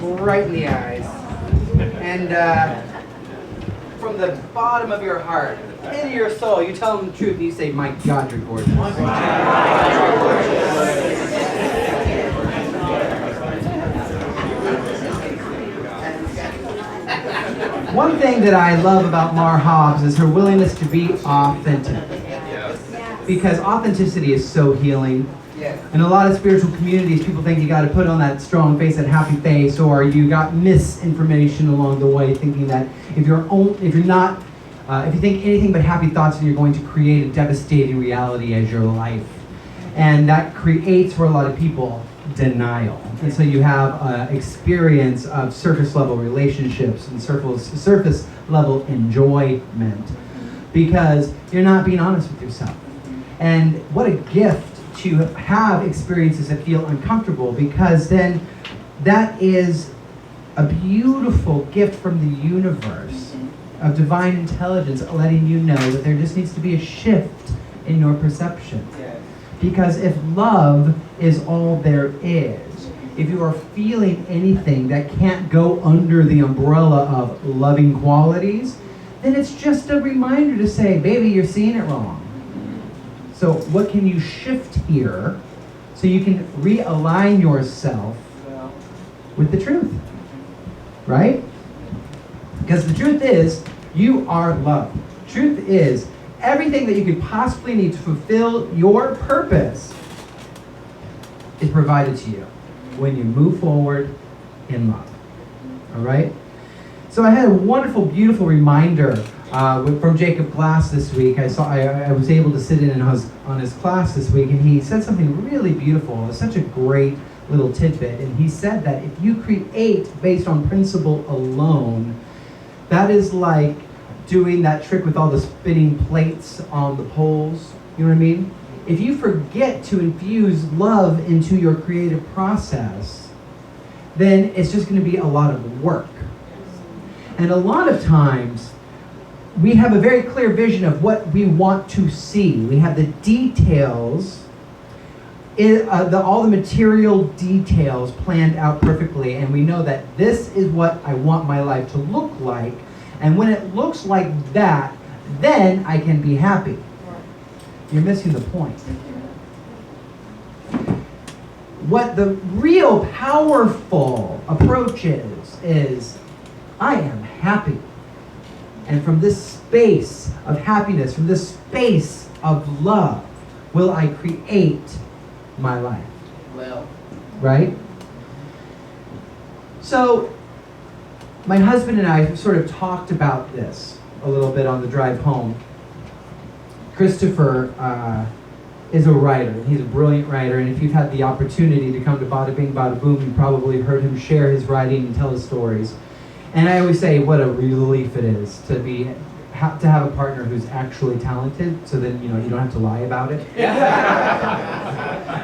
right in the eyes. And from the bottom of your heart, the pit of your soul, you tell them the truth and you say, my God, you're gorgeous. One thing that I love about Mar Hobbs is her willingness to be authentic. Because authenticity is so healing. In a lot of spiritual communities, people think you got to put on that strong face, that happy face, or you got misinformation along the way, thinking that if you think anything but happy thoughts, then you're going to create a devastating reality as your life, and that creates for a lot of people denial. And so you have experience of surface level relationships and surface level enjoyment because you're not being honest with yourself. And what a gift to have experiences that feel uncomfortable, because then that is a beautiful gift from the universe of divine intelligence letting you know that there just needs to be a shift in your perception. Because if love is all there is, if you are feeling anything that can't go under the umbrella of loving qualities, then it's just a reminder to say, baby, you're seeing it wrong. So what can you shift here so you can realign yourself with the truth, right? Because the truth is, you are loved. Truth is, everything that you could possibly need to fulfill your purpose is provided to you when you move forward in love, all right? So I had a wonderful, beautiful reminder from Jacob Glass this week. I was able to sit in on his class this week, and he said something really beautiful. It's such a great little tidbit. And he said that if you create based on principle alone, that is like doing that trick with all the spinning plates on the poles. You know what I mean? If you forget to infuse love into your creative process, then it's just going to be a lot of work. And a lot of times, we have a very clear vision of what we want to see. We have the details, all the material details planned out perfectly, and we know that this is what I want my life to look like, and when it looks like that, then I can be happy. You're missing the point. What the real powerful approach is I am happy. And from this space of happiness, from this space of love, will I create my life. Well, right? So, my husband and I sort of talked about this a little bit on the drive home. Christopher is a writer. He's a brilliant writer, and if you've had the opportunity to come to Bada Bing Bada Boom, you probably heard him share his writing and tell his stories. And I always say what a relief it is to have a partner who's actually talented, so then you don't have to lie about it.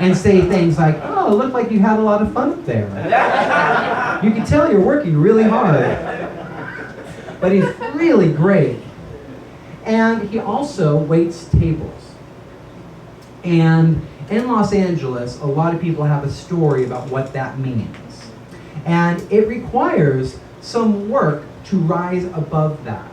And say things like, oh, it looked like you had a lot of fun up there. You can tell you're working really hard. But he's really great. And he also waits tables. And in Los Angeles, a lot of people have a story about what that means. And it requires some work to rise above that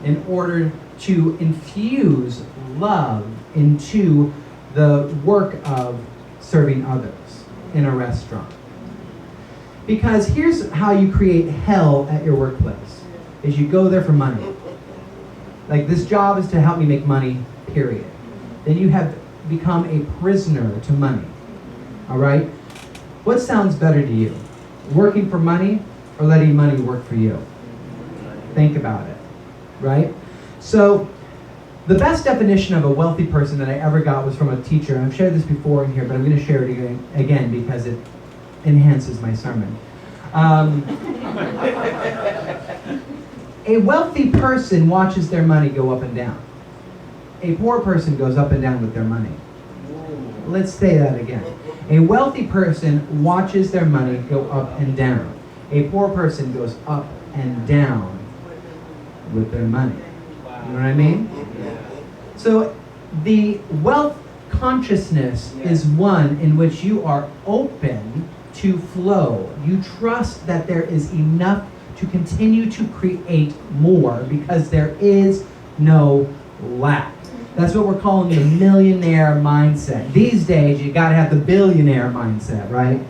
in order to infuse love into the work of serving others in a restaurant. Because here's how you create hell at your workplace, is you go there for money. Like, this job is to help me make money, period. Then you have become a prisoner to money, all right? What sounds better to you? Working for money or letting money work for you? Think about it, right? So, the best definition of a wealthy person that I ever got was from a teacher. And I've shared this before in here, but I'm going to share it again because it enhances my sermon. A wealthy person watches their money go up and down. A poor person goes up and down with their money. Let's say that again. A wealthy person watches their money go up and down. A poor person goes up and down with their money. You know what I mean? So the wealth consciousness is one in which you are open to flow. You trust that there is enough to continue to create more because there is no lack. That's what we're calling the millionaire mindset. These days, you gotta have the billionaire mindset, right?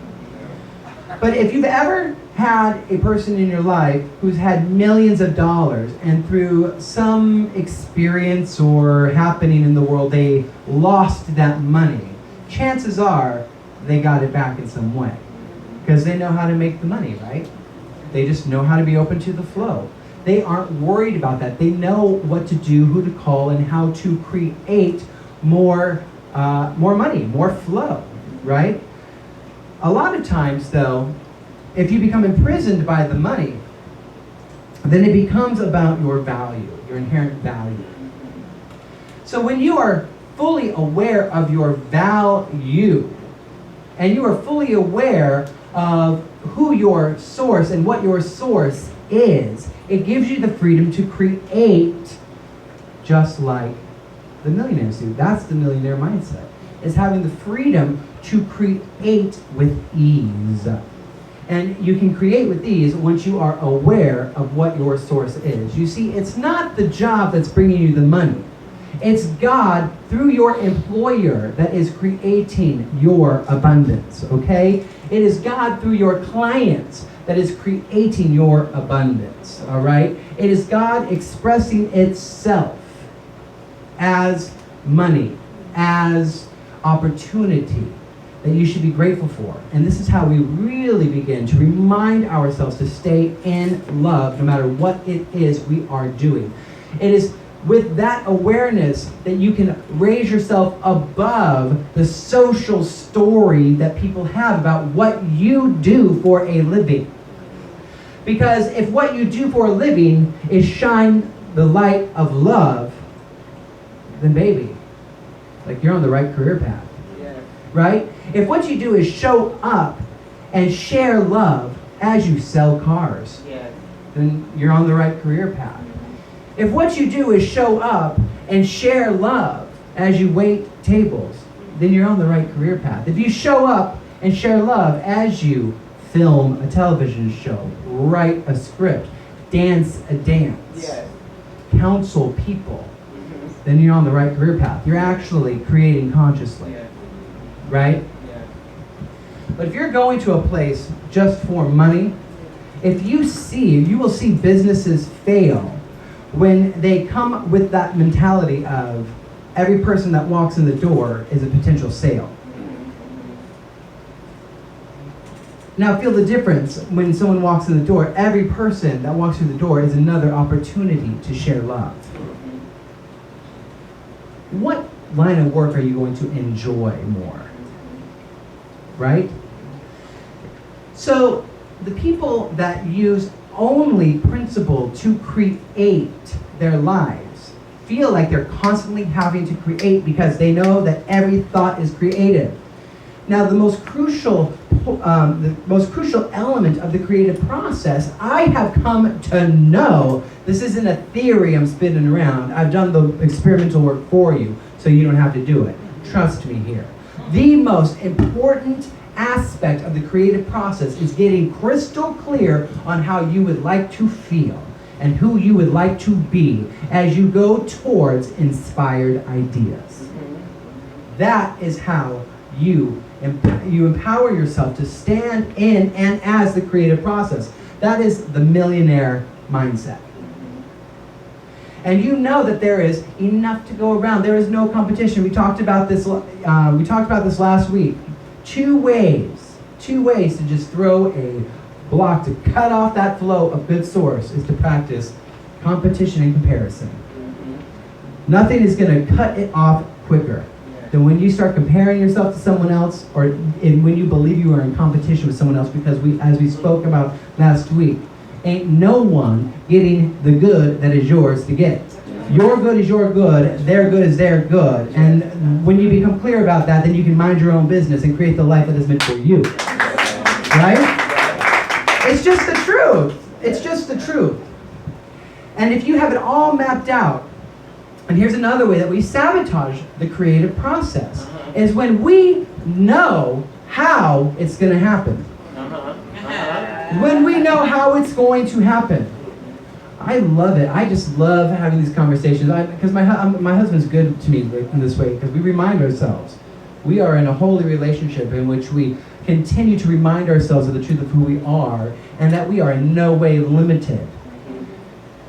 But if you've ever had a person in your life who's had millions of dollars and through some experience or happening in the world, they lost that money, chances are they got it back in some way because they know how to make the money, right? They just know how to be open to the flow. They aren't worried about that. They know what to do, who to call, and how to create more money, more flow, right? A lot of times, though, if you become imprisoned by the money, then it becomes about your value, your inherent value. So when you are fully aware of your value, and you are fully aware of who your source and what your source is, it gives you the freedom to create just like the millionaires do. That's the millionaire mindset, is having the freedom to create with ease. And you can create with ease once you are aware of what your source is. You see, it's not the job that's bringing you the money. It's God through your employer that is creating your abundance, okay? It is God through your clients that is creating your abundance, all right? It is God expressing itself as money, as opportunity that you should be grateful for. And this is how we really begin to remind ourselves to stay in love no matter what it is we are doing. It is with that awareness that you can raise yourself above the social story that people have about what you do for a living. Because if what you do for a living is shine the light of love, then baby, like you're on the right career path. Yeah. Right? If what you do is show up and share love as you sell cars, yeah, then you're on the right career path. If what you do is show up and share love as you wait tables, then you're on the right career path. If you show up and share love as you film a television show, write a script, dance a dance, yes, counsel people, then you're on the right career path. You're actually creating consciously, right? But if you're going to a place just for money, you will see businesses fail when they come with that mentality of every person that walks in the door is a potential sale. Now feel the difference when someone walks in the door. Every person that walks through the door is another opportunity to share love. What line of work are you going to enjoy more? Right? So the people that use only principle to create their lives feel like they're constantly having to create because they know that every thought is creative. Now, the most crucial element of the creative process, I have come to know, this isn't a theory I'm spinning around. I've done the experimental work for you, so you don't have to do it. Trust me here. The most important aspect of the creative process is getting crystal clear on how you would like to feel and who you would like to be as you go towards inspired ideas. That is how you empower yourself to stand in and as the creative process. That is the millionaire mindset. And you know that there is enough to go around. There is no competition. We talked about this last week. Two ways to just throw a block to cut off that flow of good source is to practice competition and comparison. Nothing is going to cut it off quicker than when you start comparing yourself to someone else, or when you believe you are in competition with someone else, because as we spoke about last week, ain't no one getting the good that is yours to get. Your good is your good, their good is their good. And when you become clear about that, then you can mind your own business and create the life that is meant for you. Right? It's just the truth. It's just the truth. And if you have it all mapped out, and here's another way that we sabotage the creative process, is when we know how it's going to happen. When we know how it's going to happen. I love it. I just love having these conversations. Because my husband's good to me in this way, because we remind ourselves. We are in a holy relationship in which we continue to remind ourselves of the truth of who we are, and that we are in no way limited.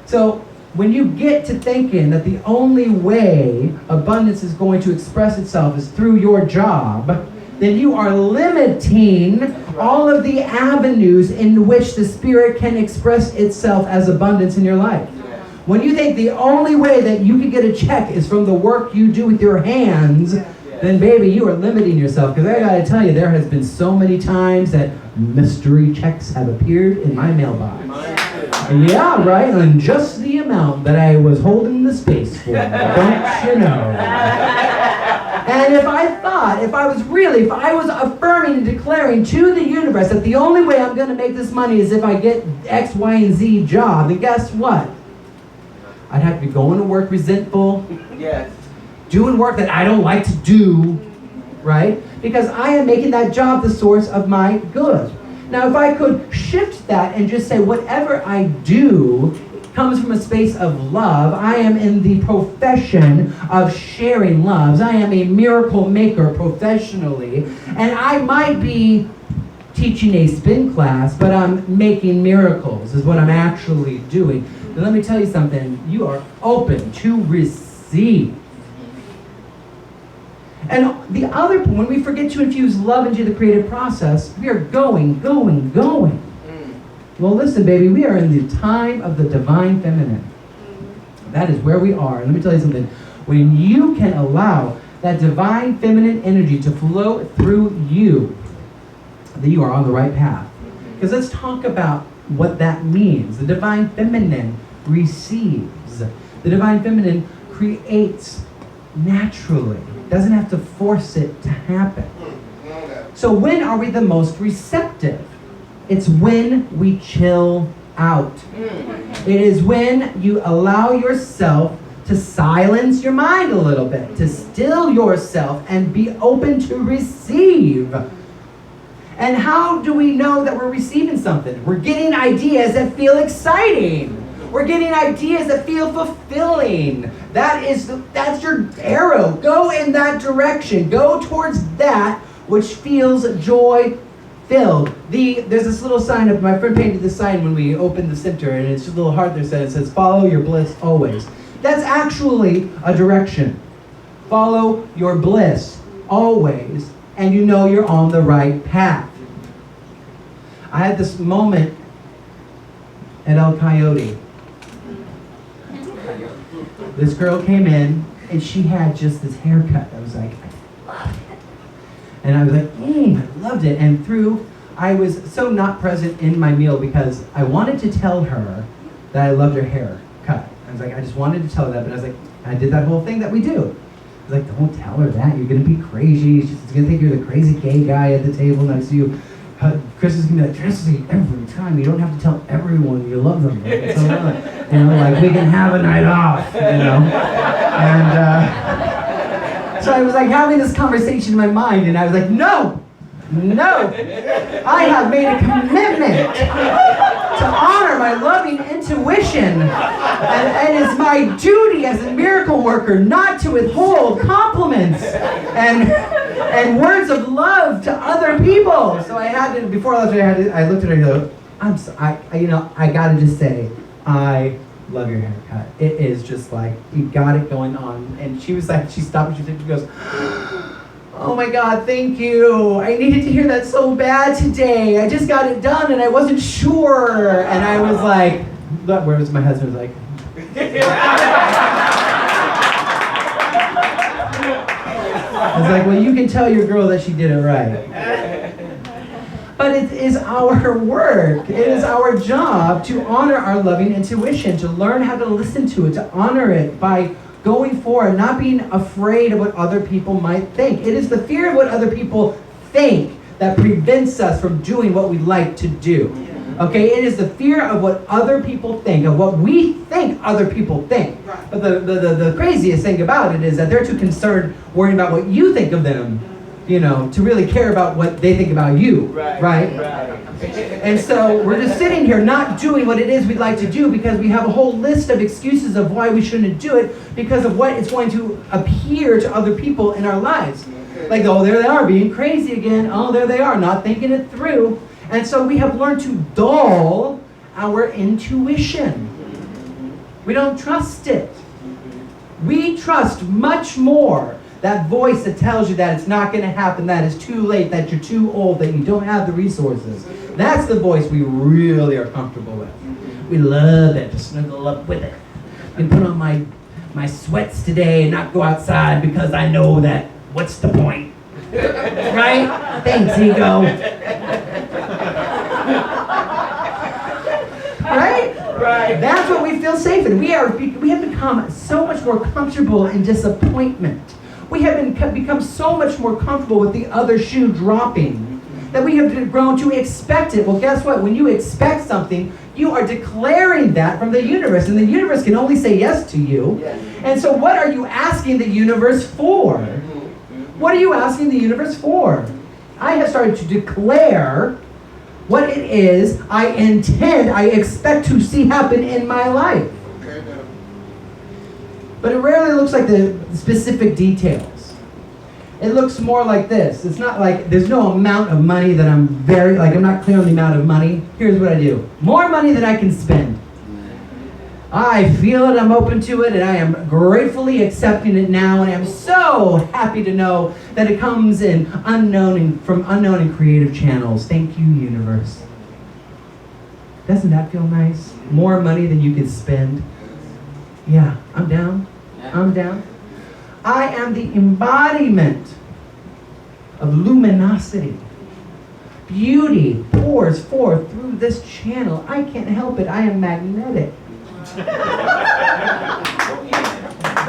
So when you get to thinking that the only way abundance is going to express itself is through your job, then you are limiting all of the avenues in which the Spirit can express itself as abundance in your life. When you think the only way that you can get a check is from the work you do with your hands, then baby, you are limiting yourself. Because I gotta tell you, there has been so many times that mystery checks have appeared in my mailbox. Yeah, right, and just the amount that I was holding the space for, don't you know? And if I was affirming and declaring to the universe that the only way I'm going to make this money is if I get X, Y, and Z job, then guess what? I'd have to be going to work resentful, doing work that I don't like to do, right? Because I am making that job the source of my good. Now, if I could shift that and just say whatever I do comes from a space of love. I am in the profession of sharing loves. I am a miracle maker professionally. And I might be teaching a spin class, but I'm making miracles is what I'm actually doing. Now let me tell you something. You are open to receive. And the other point, when we forget to infuse love into the creative process, we are going. Well, listen, baby, we are in the time of the divine feminine. That is where we are. And let me tell you something. When you can allow that divine feminine energy to flow through you, then you are on the right path. Because let's talk about what that means. The divine feminine receives. The divine feminine creates naturally. Doesn't have to force it to happen. So when are we the most receptive? It's when we chill out. It is when you allow yourself to silence your mind a little bit, to still yourself and be open to receive. And how do we know that we're receiving something? We're getting ideas that feel exciting. We're getting ideas that feel fulfilling. That's your arrow. Go in that direction. Go towards that which feels joy-filled. There's this little sign up. My friend painted this sign when we opened the center, and it's just a little heart there that says, "Follow your bliss always." That's actually a direction. Follow your bliss always, and you know you're on the right path. I had this moment at El Coyote. This girl came in, and she had just this haircut. I was like, I love it. And I was like, I loved it. And I was so not present in my meal because I wanted to tell her that I loved her haircut. I was like, I just wanted to tell her that, but I was like, I did that whole thing that we do. I was like, don't tell her that. You're going to be crazy. She's going to think you're the crazy gay guy at the table next to you. Chris is going to be like, Jesse, every time. You don't have to tell everyone you love them. Right? So, like we can have a night off, And so I was like having this conversation in my mind, and I was like, no. I have made a commitment to honor my loving intuition. And it's my duty as a miracle worker not to withhold compliments and words of love to other people. So I had to, before I left, I looked at her and go, I gotta just say, I love your haircut. It is just like, you got it going on. And she was like, she stopped and she goes, oh my God, thank you. I needed to hear that so bad today. I just got it done and I wasn't sure. And I was like, where was my husband? Was like, I was like, well, you can tell your girl that she did it right. But it is our work. It is our job to honor our loving intuition, to learn how to listen to it, to honor it by going forward, not being afraid of what other people might think. It is the fear of what other people think that prevents us from doing what we like to do. Okay, it is the fear of what other people think, of what we think other people think. But the craziest thing about it is that they're too concerned worrying about what you think of them, to really care about what they think about you, right? And so we're just sitting here not doing what it is we'd like to do because we have a whole list of excuses of why we shouldn't do it because of what it's going to appear to other people in our lives. Like, oh, there they are being crazy again. Oh, there they are not thinking it through. And so we have learned to dull our intuition. We don't trust it. We trust much more that voice that tells you that it's not going to happen, that it's too late, that you're too old, that you don't have the resources. That's the voice we really are comfortable with. We love it, to snuggle up with it. I can put on my sweats today and not go outside because I know that, what's the point? Right? Thanks, ego. Right? Right. That's what we feel safe in. We have become so much more comfortable in disappointment. We have become so much more comfortable with the other shoe dropping that we have grown to expect it. Well, guess what? When you expect something, you are declaring that from the universe, and the universe can only say yes to you. And so what are you asking the universe for? What are you asking the universe for? I have started to declare what it is I expect to see happen in my life. But it rarely looks like the specific details. It looks more like this. It's not like there's no amount of money that I'm not clear on the amount of money. Here's what I do. More money than I can spend. I feel it, I'm open to it, and I am gratefully accepting it now, and I'm so happy to know that it comes in from unknown and creative channels. Thank you, universe. Doesn't that feel nice? More money than you can spend. Yeah, I'm down. I'm down. I am the embodiment of luminosity. Beauty pours forth through this channel. I can't help it. I am magnetic.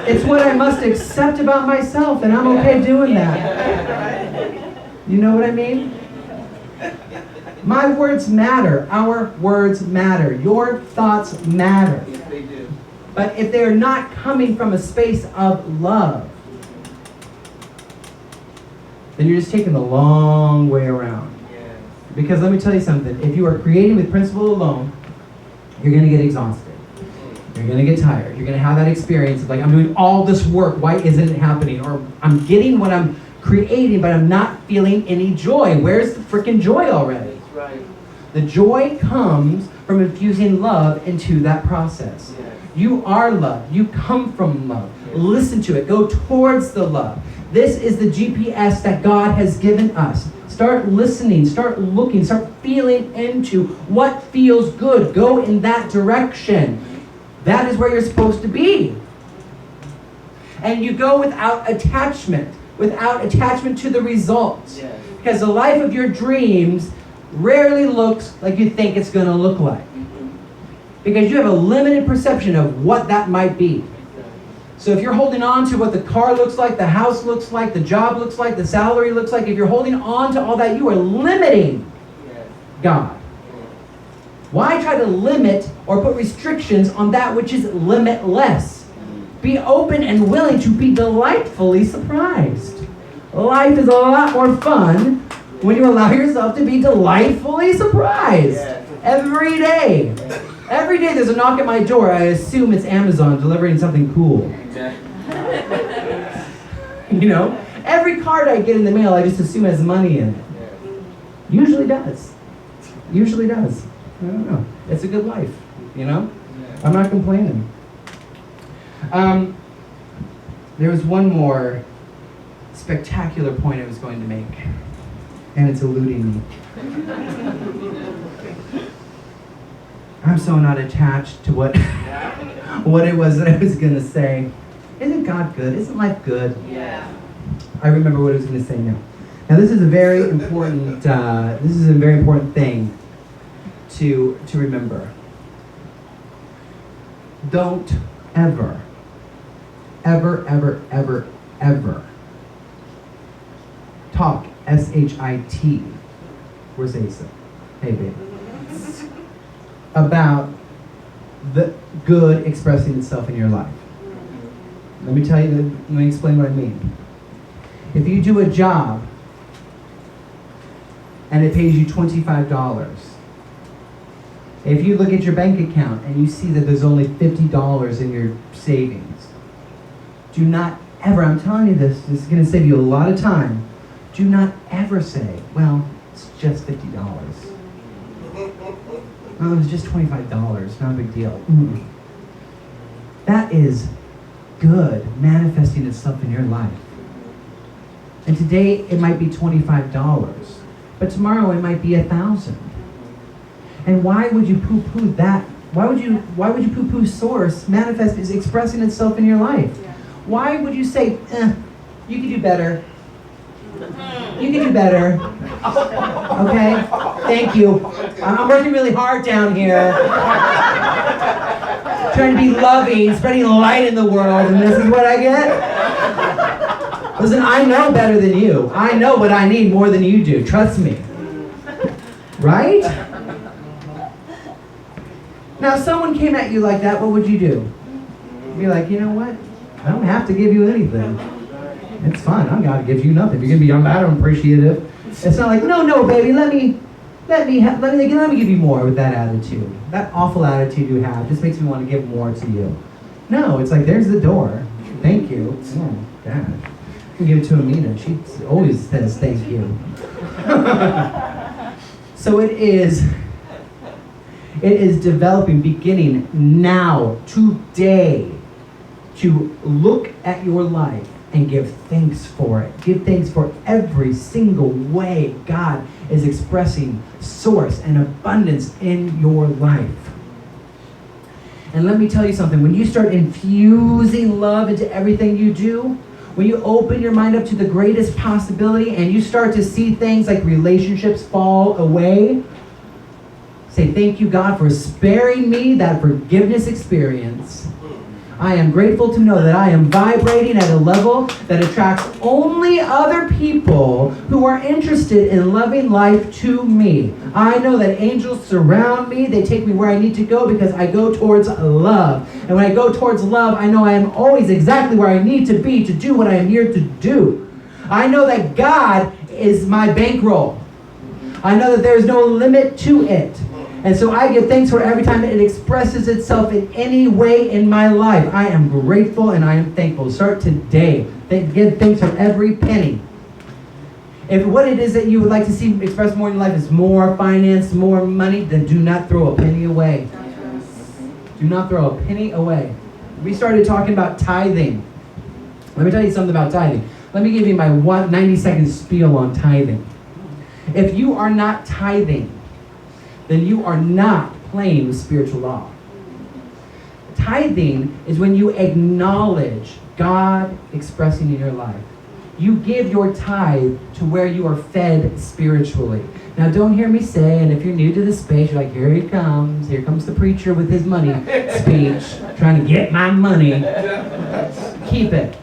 It's what I must accept about myself, and I'm okay doing that. You know what I mean? My words matter. Our words matter. Your thoughts matter. Yes, they do. But if they're not coming from a space of love, then you're just taking the long way around. Yes. Because let me tell you something. If you are creating with principle alone, you're going to get exhausted. You're going to get tired. You're going to have that experience of like, I'm doing all this work. Why isn't it happening? Or I'm getting what I'm creating, but I'm not feeling any joy. Where's the freaking joy already? That's right. The joy comes from infusing love into that process. Yes. You are love. You come from love. Yes. Listen to it. Go towards the love. This is the GPS that God has given us. Start listening. Start looking. Start feeling into what feels good. Go in that direction. That is where you're supposed to be. And you go without attachment to the results. Yes. Because the life of your dreams rarely looks like you think it's going to look like. Because you have a limited perception of what that might be. So if you're holding on to what the car looks like, the house looks like, the job looks like, the salary looks like, if you're holding on to all that, you are limiting God. Why try to limit or put restrictions on that which is limitless? Be open and willing to be delightfully surprised. Life is a lot more fun when you allow yourself to be delightfully surprised. Every day. Every day there's a knock at my door. I assume it's Amazon delivering something cool. You know? Every card I get in the mail, I just assume has money in it. Usually does. Usually does. I don't know. It's a good life, you know? I'm not complaining. There was one more spectacular point I was going to make, and it's eluding me. I'm so not attached to what it was that I was going to say. Isn't God good? Isn't life good? Yeah. I remember what I was going to say now. Now this is a very important. Thing to remember. Don't ever talk S-H-I-T. Where's Asa? Hey, babe. About the good expressing itself in your life. Let me explain what I mean. If you do a job and it pays you $25. If you look at your bank account and you see that there's only $50 in your savings, do not ever, I'm telling you this is going to save you a lot of time, do not ever say, well, it's just $50. Oh, it's just $25, not a big deal. Mm-mm. That is good manifesting itself in your life. And today it might be $25, but tomorrow it might be $1,000. And why would you poo-poo that? Why would you poo-poo source manifest is expressing itself in your life? Why would you say, you could do better? You can do better. Okay? Thank you. I'm working really hard down here. Trying to be loving, spreading light in the world, and this is what I get? Listen, I know better than you. I know what I need more than you do. Trust me. Right? Now, if someone came at you like that, what would you do? You'd be like, you know what? I don't have to give you anything. It's fine. I'm going to give you nothing. If you're going to be mad or appreciative, it's not like, no, baby, let me give you more with that attitude. That awful attitude you have just makes me want to give more to you. No, it's like, there's the door. Thank you. Oh, gosh. You can give it to Amina. She always says thank you. So it is developing, beginning now, today, to look at your life and give thanks for it. Give thanks for every single way God is expressing source and abundance in your life. And let me tell you something. When you start infusing love into everything you do, when you open your mind up to the greatest possibility and you start to see things like relationships fall away, say, thank you, God, for sparing me that forgiveness experience. I am grateful to know that I am vibrating at a level that attracts only other people who are interested in loving life to me. I know that angels surround me. They take me where I need to go because I go towards love. And when I go towards love, I know I am always exactly where I need to be to do what I am here to do. I know that God is my bankroll. I know that there is no limit to it. And so I give thanks for every time it expresses itself in any way in my life. I am grateful and I am thankful. Start today. Give thanks for every penny. If what it is that you would like to see expressed more in your life is more finance, more money, then do not throw a penny away. Do not throw a penny away. We started talking about tithing. Let me tell you something about tithing. Let me give you my 90-second spiel on tithing. If you are not tithing, then you are not playing with spiritual law. Tithing is when you acknowledge God expressing in your life. You give your tithe to where you are fed spiritually. Now don't hear me say, and if you're new to the space, you're like, here comes the preacher with his money speech, trying to get my money. Keep it.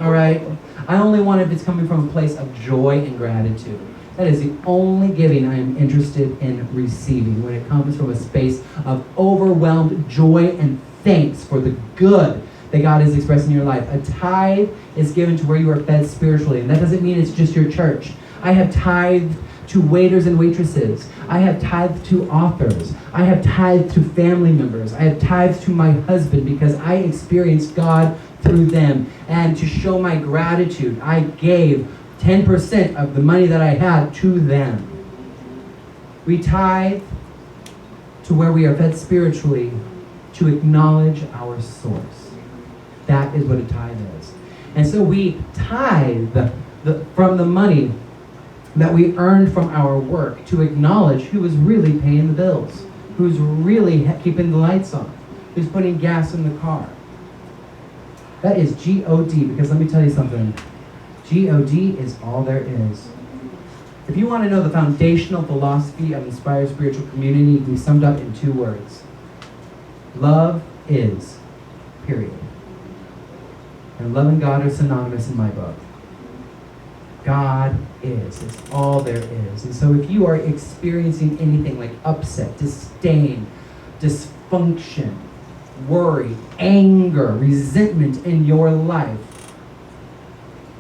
All right? I only want it if it's coming from a place of joy and gratitude. That is the only giving I am interested in receiving, when it comes from a space of overwhelmed joy and thanks for the good that God is expressing in your life. A tithe is given to where you are fed spiritually, and that doesn't mean it's just your church. I have tithed to waiters and waitresses. I have tithed to authors. I have tithed to family members. I have tithed to my husband because I experienced God through them. And to show my gratitude, I gave 10% of the money that I had to them. We tithe to where we are fed spiritually to acknowledge our source. That is what a tithe is. And so we tithe from the money that we earned from our work to acknowledge who is really paying the bills, who's really keeping the lights on, who's putting gas in the car. That is G-O-D, because let me tell you something. G-O-D is all there is. If you want to know the foundational philosophy of Inspired Spiritual Community, it can be summed up in 2 words. Love is, period. And love and God are synonymous in my book. God is. It's all there is. And so if you are experiencing anything like upset, disdain, dysfunction, worry, anger, resentment in your life,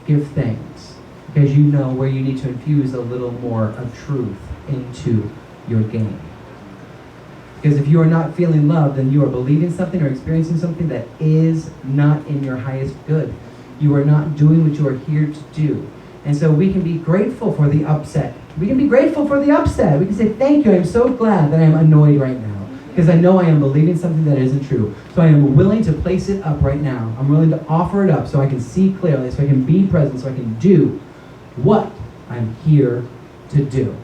give thanks. because you know where you need to infuse a little more of truth into your game. Because if you are not feeling love, then you are believing something or experiencing something that is not in your highest good. You are not doing what you are here to do. And so we can be grateful for the upset. We can be grateful for the upset. We can say, thank you, I'm so glad that I am annoyed right now. Because I know I am believing something that isn't true. So I am willing to place it up right now. I'm willing to offer it up so I can see clearly, so I can be present, so I can do what I'm here to do.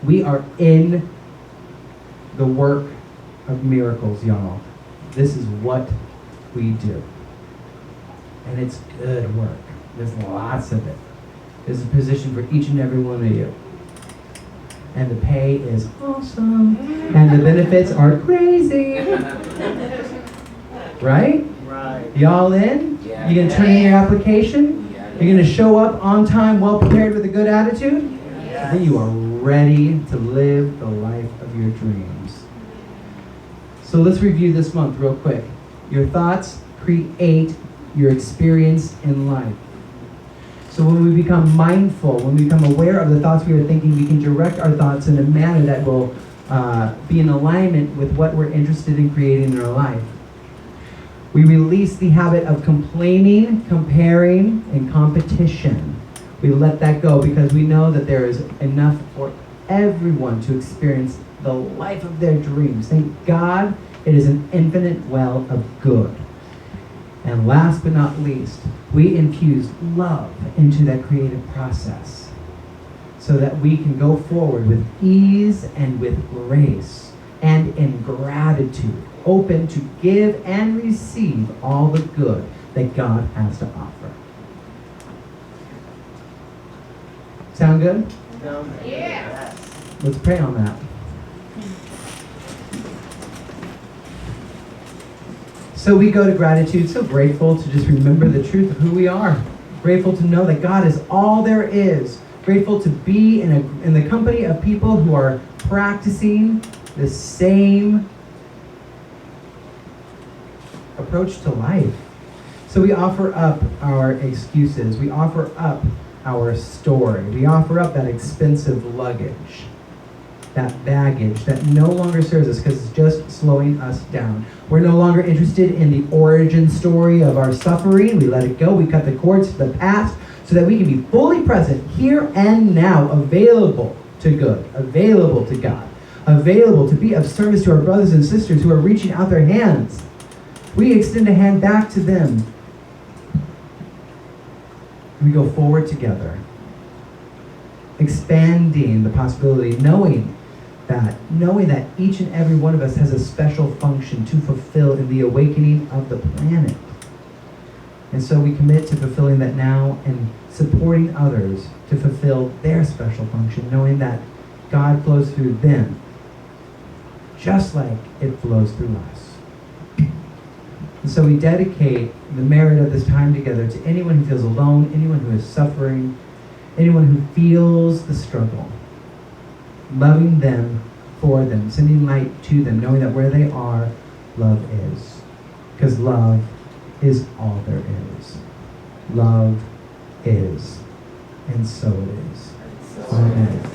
We are in the work of miracles, y'all. This is what we do. And it's good work. There's lots of it. There's a position for each and every one of you. And the pay is awesome. And the benefits are crazy. Right? Right. Y'all in? Yeah. You gonna turn in your application? You're gonna show up on time, well prepared with a good attitude? Yes. Then you are ready to live the life of your dreams. So let's review this month real quick. Your thoughts create your experience in life. So when we become mindful, when we become aware of the thoughts we are thinking, we can direct our thoughts in a manner that will be in alignment with what we're interested in creating in our life. We release the habit of complaining, comparing, and competition. We let that go because we know that there is enough for everyone to experience the life of their dreams. Thank God it is an infinite well of good. And last but not least, we infuse love into that creative process so that we can go forward with ease and with grace and in gratitude, open to give and receive all the good that God has to offer. Sound good? Yes. Let's pray on that. So we go to gratitude, so grateful to just remember the truth of who we are. Grateful to know that God is all there is. Grateful to be in the company of people who are practicing the same approach to life. So we offer up our excuses. We offer up our story. We offer up that expensive luggage, that baggage that no longer serves us because it's just slowing us down. We're no longer interested in the origin story of our suffering. We let it go. We cut the cords to the past so that we can be fully present here and now, available to good, available to God, available to be of service to our brothers and sisters who are reaching out their hands. We extend a hand back to them. We go forward together, expanding the possibility, knowing that each and every one of us has a special function to fulfill in the awakening of the planet. And so we commit to fulfilling that now and supporting others to fulfill their special function, knowing that God flows through them just like it flows through us. And so we dedicate the merit of this time together to anyone who feels alone, anyone who is suffering, anyone who feels the struggle, loving them for them, sending light to them, knowing that where they are, love is. Because love is all there is. Love is. And so it is. Amen.